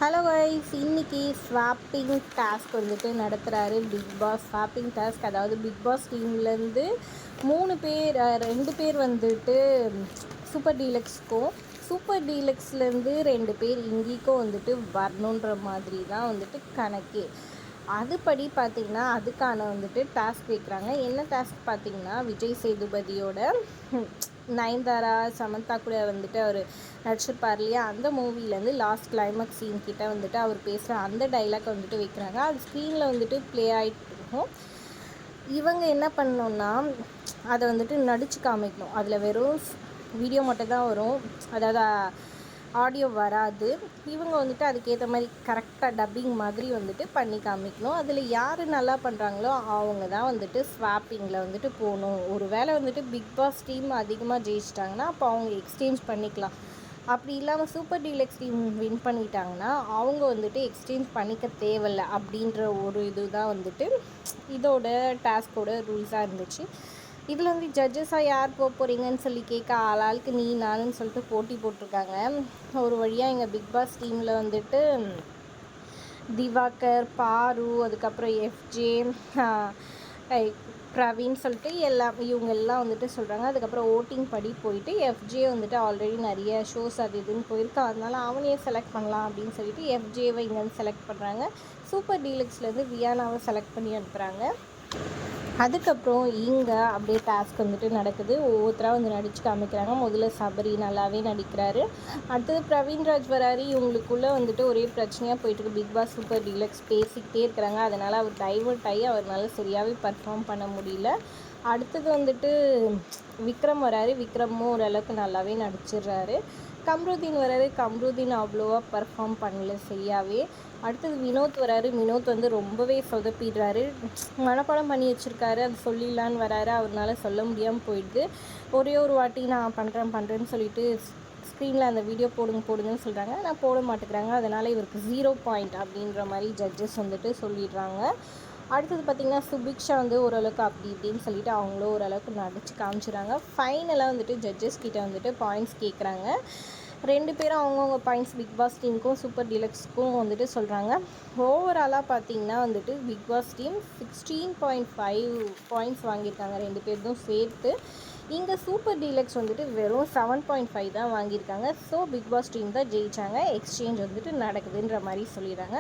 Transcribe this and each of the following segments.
Hello guys, இன்னைக்கு swapping task வந்துட்டு நடத்துகிறாரு big pass. Swapping task, அதாவது பிக் பாஸ் டீம்லேருந்து 3 பேர், 2 பேர் வந்துட்டு சூப்பர் டீலக்ஸ்க்கும், சூப்பர் டீலக்ஸ்லேருந்து 2 பேர் இங்கேக்கும் வந்துட்டு வரணுன்ற மாதிரி தான் வந்துட்டு கணக்கே. அதுபடி பார்த்திங்கன்னா அதுக்கான வந்துட்டு டாஸ்க் வைக்கிறாங்க. என்ன டாஸ்க் பார்த்திங்கன்னா, விஜய் சேதுபதியோட நயன்தாரா சமந்தா கூட வந்துட்டு அவர் நடிச்சிருப்பார் இல்லையா, அந்த மூவிலேருந்து லாஸ்ட் கிளைமேக்ஸ் சீன் கிட்ட வந்துட்டு அவர் பேசுகிற அந்த டைலாக் வந்துட்டு வைக்கிறாங்க. அது ஸ்க்ரீனில் வந்துட்டு ப்ளே ஆகிட்டு இருக்கும். இவங்க என்ன பண்ணணுன்னா அதை வந்துட்டு நடித்து காமிக்கணும். அதில் வெறும் வீடியோ மட்டும் தான் வரும், அதாவது ஆடியோ வராது. இவங்க வந்துட்டு அதுக்கேற்ற மாதிரி கரெக்டாக டப்பிங் மாதிரி வந்துட்டு பண்ணி காமிக்கணும். அதில் யார் நல்லா பண்ணுறாங்களோ அவங்க தான் வந்துட்டு ஸ்வாப்பிங்கில் வந்துட்டு போகணும். ஒரு வேளை வந்துட்டு பிக் பாஸ் டீம் அதிகமாக ஜெயிச்சிட்டாங்கன்னா அப்போ அவங்க எக்ஸ்சேஞ்ச் பண்ணிக்கலாம். அப்படி இல்லாமல் சூப்பர் டீலக்ஸ் டீம் வின் பண்ணிட்டாங்கன்னா அவங்க வந்துட்டு எக்ஸ்சேஞ்ச் பண்ணிக்க தேவையில்லை அப்படின்ற ஒரு இது தான் வந்துட்டு இதோட டாஸ்கோட ரூல்ஸாக இருந்துச்சு. இதில் வந்து ஜட்ஜஸாக யார் போகிறீங்கன்னு சொல்லி கேட்க ஆளாளுக்கு நீ நானுன்னு சொல்லிட்டு போட்டி போட்டிருக்காங்க. ஒரு வழியாக எங்கள் பிக் பாஸ் டீமில் வந்துட்டு திவாகர், பாரு, அதுக்கப்புறம் எஃப்ஜே, பிரவீன் சொல்லிட்டு இவங்க எல்லாம் வந்துட்டு சொல்கிறாங்க. அதுக்கப்புறம் ஓட்டிங் படி போயிட்டு எஃப்ஜே வந்துட்டு ஆல்ரெடி நிறைய ஷோஸ் அது இதுன்னு போயிருக்கா, அதனால அவனையே செலக்ட் பண்ணலாம் அப்படின்னு சொல்லிட்டு எஃப்ஜேவை இங்கேருந்து செலக்ட் பண்ணுறாங்க. சூப்பர் டீலக்ஸ்லேருந்து வியானாவை செலக்ட் பண்ணி அனுப்புகிறாங்க. அதுக்கப்புறம் இங்கே அப்படியே டாஸ்க் வந்துட்டு நடக்குது. ஒவ்வொருத்தராக வந்து நடித்து காமிக்கிறாங்க. முதல்ல சபரி நல்லாவே நடிக்கிறாரு. அடுத்தது பிரவீன்ராஜ் வராரு. இவங்களுக்குள்ளே வந்துட்டு ஒரே பிரச்சனையாக போயிட்டுருக்கு. பிக் பாஸ் சூப்பர் டீலக்ஸ் பேசிக்கிட்டே இருக்கிறாங்க. அதனால் அவர் டைவர்ட் ஆகி அவர்னால சரியாகவே பர்ஃபார்ம் பண்ண முடியல. அடுத்தது வந்துட்டு விக்ரம் வராரு. விக்ரமும் ஓரளவுக்கு நல்லாவே நடிச்சிடுறாரு. கம்ருதீன் வராரு. கம்ருதீன் அவ்வளோவா பர்ஃபார்ம் பண்ணல சரியாகவே. அடுத்தது வினோத் வராரு. வினோத் வந்து ரொம்பவே சொதப்பிடுறாரு. மனப்பாடம் பண்ணி வச்சுருக்காரு, அது சொல்லிடலான்னு வராரு, அவரால் சொல்ல முடியாமல் போயிடுது. ஒரே ஒரு வாட்டி நான் பண்ணுறேன்னு சொல்லிட்டு ஸ்க்ரீனில் அந்த வீடியோ போடுங்கன்னு சொல்கிறாங்க, நான் போட மாட்டேங்கிறாங்க. அதனால் இவருக்கு 0 பாயிண்ட் அப்படின்ற மாதிரி ஜட்ஜஸ் வந்துட்டு சொல்லிடுறாங்க. அடுத்தது பார்த்திங்கன்னா சுபிக்ஷா வந்து ஓரளவுக்கு அப்படி இப்படின்னு சொல்லிட்டு அவங்களும் ஓரளவுக்கு நடிச்சு காமிச்சிடுறாங்க. ஃபைனலாக வந்துட்டு ஜட்ஜஸ் கிட்டே வந்துட்டு பாயிண்ட்ஸ் கேட்குறாங்க. 2 பேரும் அவங்கவுங்க பாயிண்ட்ஸ் பிக் பாஸ் டீமுக்கும் சூப்பர் டீலக்ஸ்க்கும் வந்துட்டு சொல்கிறாங்க. ஓவராலாக பார்த்திங்கன்னா வந்துட்டு பிக் பாஸ் டீம் 16.5 பாயிண்ட்ஸ் வாங்கியிருக்காங்க 2 பேருக்கும் சேர்த்து. இங்கே சூப்பர் டீலக்ஸ் வந்துட்டு வெறும் 7.5 தான் வாங்கியிருக்காங்க. ஸோ பிக் பாஸ் டீம் தான் ஜெயித்தாங்க. எக்ஸ்சேஞ்ச் வந்துட்டு நடக்குதுன்ற மாதிரி சொல்லிடுறாங்க.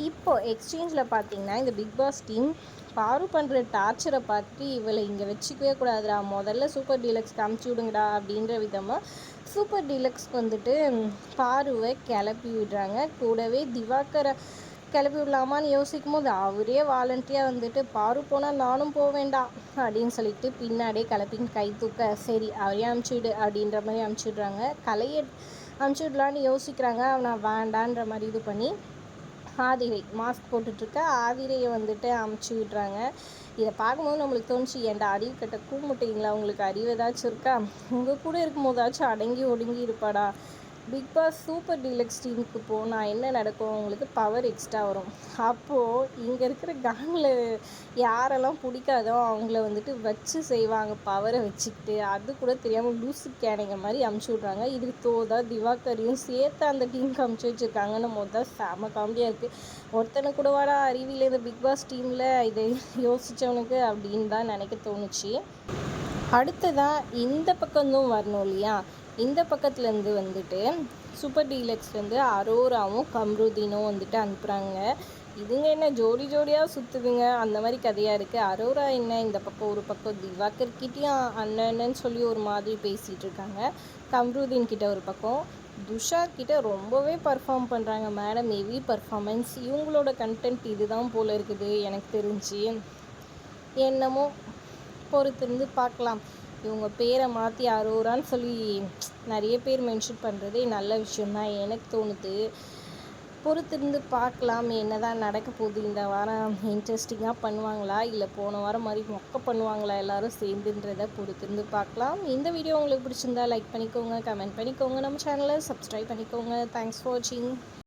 இப்போது எக்ஸ்சேஞ்சில் பார்த்திங்கன்னா இந்த பிக் பாஸ் டீம் பாரு பண்ணுற டார்ச்சரை பார்த்துட்டு இவளை இங்கே வச்சுக்கவே கூடாதுடா, முதல்ல சூப்பர் டீலக்ஸ் காமிச்சு விடுங்கடா அப்படின்ற விதமாக சூப்பர் டீலக்ஸ்க்கு வந்துட்டு பாருவை கிளப்பி விடுறாங்க. கூடவே திவாகரை கிளப்பி விடலாமான்னு யோசிக்கும் போது அவரே வாலண்டியாக வந்துட்டு பாரு போனால் நானும் போக வேண்டாம் அப்படின்னு சொல்லிட்டு பின்னாடியே கிளப்பின்னு கை தூக்க, சரி அவரே அமுச்சுவிடு அப்படின்ற மாதிரி அமுச்சுடுறாங்க. கலையை அமுச்சுவிடலான்னு யோசிக்கிறாங்க, நான் வேண்டான்ற மாதிரி இது பண்ணி ஆதிரை மாஸ்க் போட்டுட்ருக்க ஆதிரையை வந்துட்டு அமுச்சு விடுறாங்க. இதை பார்க்கும்போது நம்மளுக்கு தோணுச்சு, ஏன்டா அறிவு கட்ட கூமுட்டிங்களா, உங்களுக்கு அறிவு ஏதாச்சும் இருக்கா, உங்கள் கூட இருக்கும்போதாச்சும் அடங்கி ஒடுங்கி இருப்பாடா. பிக் பாஸ் சூப்பர் டீலக்ஸ் டீமுக்கு போனால் என்ன நடக்கும், உங்களுக்கு பவர் எக்ஸ்ட்ரா வரும். அப்போது இங்கே இருக்கிற கேங்கில் யாரெல்லாம் பிடிக்காதோ அவங்கள வந்துட்டு வச்சு செய்வாங்க பவரை வச்சுக்கிட்டு. அது கூட தெரியாமல் லூசு கேனைங்க மாதிரி அமுச்சு விட்றாங்க. இதுக்கு தோதா திவாகரையும் சேர்த்து அந்த டீமுக்கு அமுச்சு வச்சுருக்காங்கன்னு மொதல் செம காமெடியாக இருக்குது. ஒருத்தனை கூட வாடா அறிவியில் இந்த பிக் பாஸ் டீமில் இதை யோசித்தவனுக்கு அப்படின்னு தான் நினைக்க தோணுச்சு. அடுத்ததாக இந்த பக்கம்தான் வரணும் இல்லையா, இந்த பக்கத்துலேருந்து வந்துட்டு சூப்பர் டீலக்ஸ்லேருந்து அரோராவும் கம்ருதீனும் வந்துட்டு அனுப்புகிறாங்க. இதுங்க என்ன ஜோடி ஜோடியாக சுற்றுதுங்க, அந்த மாதிரி கதையாக இருக்குது. அரோரா என்ன இந்த பக்கம் ஒரு பக்கம் திவாகர்கிட்டையும் அண்ணன்னு சொல்லி ஒரு மாதிரி பேசிகிட்டு இருக்காங்க. கம்ருதீன் கிட்ட ஒரு பக்கம், துஷா கிட்ட ரொம்பவே பர்ஃபார்ம் பண்ணுறாங்க மேடம், ஹெவி பர்ஃபார்மன்ஸ். இவங்களோட கண்டென்ட் இதுதான் போல் இருக்குது எனக்கு தெரிஞ்சு. என்னமோ பொறுத்திருந்து பார்க்கலாம். இவங்க பேரை மாற்றி அரோரான்னு சொல்லி நிறைய பேர் மென்ஷன் பண்ணுறதே நல்ல விஷயந்தான் எனக்கு தோணுது. பொறுத்திருந்து பார்க்கலாம் என்ன தான் நடக்க போகுது. இந்த வாரம் இன்ட்ரெஸ்டிங்காக பண்ணுவாங்களா, இல்லை போன வாரம் மாதிரி மொக்க பண்ணுவாங்களா எல்லோரும் சேர்ந்துன்றதை பொறுத்திருந்து பார்க்கலாம். இந்த வீடியோ உங்களுக்கு பிடிச்சிருந்தா லைக் பண்ணிக்கோங்க, கமெண்ட் பண்ணிக்கோங்க, நம்ம சேனலை சப்ஸ்கிரைப் பண்ணிக்கோங்க. தேங்க்ஸ் ஃபார் வாட்சிங்.